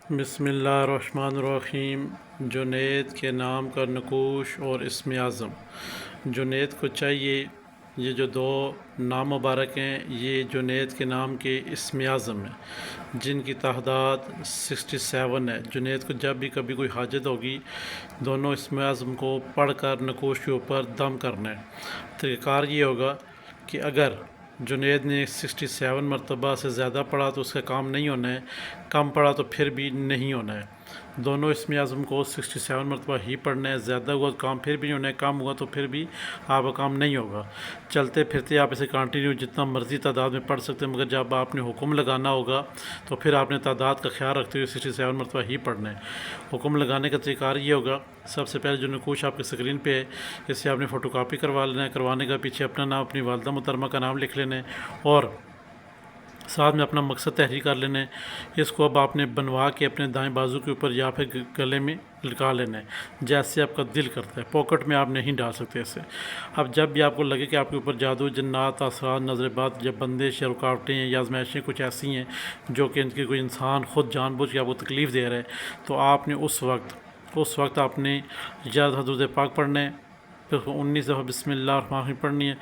بسم اللہ الرحمن الرحیم۔ جنید کے نام کا نقوش اور اسم اعظم۔ جنید کو چاہیے یہ جو دو نام مبارک ہیں یہ جنید کے نام کے اسم اعظم ہیں جن کی تعداد 67 ہے۔ جنید کو جب بھی کبھی کوئی حاجت ہوگی دونوں اسم اعظم کو پڑھ کر نقوش کے اوپر دم کرنا ہے۔ طریقہ کار یہ ہوگا کہ اگر جنید نے 67 مرتبہ سے زیادہ پڑھا تو اس کا کام نہیں ہونا ہے، کم پڑھا تو پھر بھی نہیں ہونا ہے۔ دونوں اسم اعظم کو 67 مرتبہ ہی پڑھنا ہے، زیادہ ہوا تو کام پھر بھی نہیں ہونا ہے، کم ہوا تو پھر بھی آپ کا کام نہیں ہوگا۔ چلتے پھرتے آپ اسے کنٹینیو جتنا مرضی تعداد میں پڑھ سکتے ہیں، مگر جب آپ نے حکم لگانا ہوگا تو پھر آپ نے تعداد کا خیال رکھتے ہوئے 67 مرتبہ ہی پڑھنا ہے۔ حکم لگانے کا طریقہ یہ ہوگا، سب سے پہلے جو نقوش آپ کی اسکرین پہ ہے اسے آپ نے فوٹو کاپی کروا لینا ہے۔ کروانے کا پیچھے اپنا نام، اپنی والدہ محترمہ کا نام لکھ لینا ہے اور ساتھ میں اپنا مقصد تحریر کر لینا ہے۔ اس کو اب آپ نے بنوا کے اپنے دائیں بازو کے اوپر یا پھر گلے میں لٹکا لینا ہے جیسے آپ کا دل کرتا ہے، پاکٹ میں آپ نہیں ڈال سکتے اسے۔ اب جب بھی آپ کو لگے کہ آپ کے اوپر جادو، جنات، اثرات، نظر بد یا بندش یا رکاوٹیں یا آزمائشیں کچھ ایسی ہیں جو کہ ان کی کوئی انسان خود جان بوجھ کے آپ کو تکلیف دے رہا ہے، تو آپ نے اس وقت آپ نے یا حضرت پاک پڑھنا ہے، پھر 19 دفعہ بسم اللہ الرحمن الرحیم پڑھنی ہے۔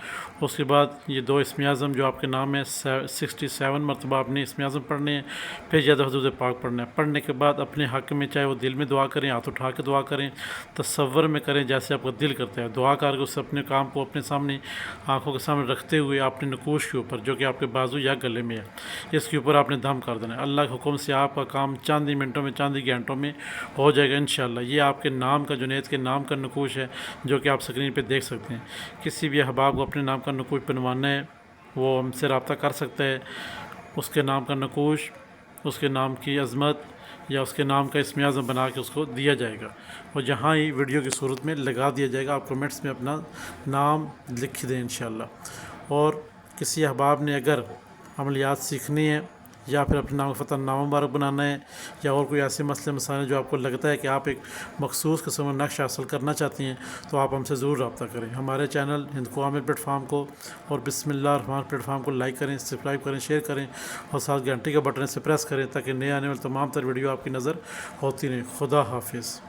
اس کے بعد یہ دو اسم اعظم جو آپ کے نام ہے 67 مرتبہ آپ نے اسم اعظم پڑھنے ہیں، پھر یا حضرت پاک پڑھنا ہے۔ پڑھنے کے بعد اپنے حق میں چاہے وہ دل میں دعا کریں، ہاتھ اٹھا کے دعا کریں، تصور میں کریں جیسے آپ کا دل کرتا ہے، دعا کر کے اس اپنے کام کو اپنے سامنے آنکھوں کے سامنے رکھتے ہوئے اپنے نقوش کے اوپر جو کہ آپ کے بازو یا گلے میں ہے اس کے اوپر آپ نے دم کر دینا ہے۔ اللہ کے حکم سے آپ کا کام چند ہی منٹوں میں، چند ہی گھنٹوں میں ہو جائے گا انشاءاللہ۔ یہ آپ کے نام کا، جنید کے نام کا نقوش ہے جو کہ آپ اسکرین پہ دیکھ سکتے ہیں۔ کسی بھی احباب کو اپنے نام کا نقوش بنوانا ہے وہ ہم سے رابطہ کر سکتا ہے۔ اس کے نام کا نقوش، اس کے نام کی عظمت یا اس کے نام کا اسم اعظم بنا کے اس کو دیا جائے گا اور جہاں ہی ویڈیو کی صورت میں لگا دیا جائے گا۔ آپ کمنٹس میں اپنا نام لکھ دیں انشاءاللہ۔ اور کسی احباب نے اگر عملیات سیکھنی ہے یا پھر اپنے نام کا فتح نامہ مبارک بنانا ہے یا اور کوئی ایسے مسئلے مسائل جو آپ کو لگتا ہے کہ آپ ایک مخصوص قسم کا نقش حاصل کرنا چاہتی ہیں تو آپ ہم سے ضرور رابطہ کریں۔ ہمارے چینل ہند کو عامر پلیٹ فارم کو اور بسم اللہ الرحمن پلیٹ فارم کو لائک کریں، سبسکرائب کریں، شیئر کریں اور ساتھ گھنٹی کا بٹن سے پریس کریں تاکہ نئے آنے والے تمام تر ویڈیو آپ کی نظر ہوتی رہیں۔ خدا حافظ۔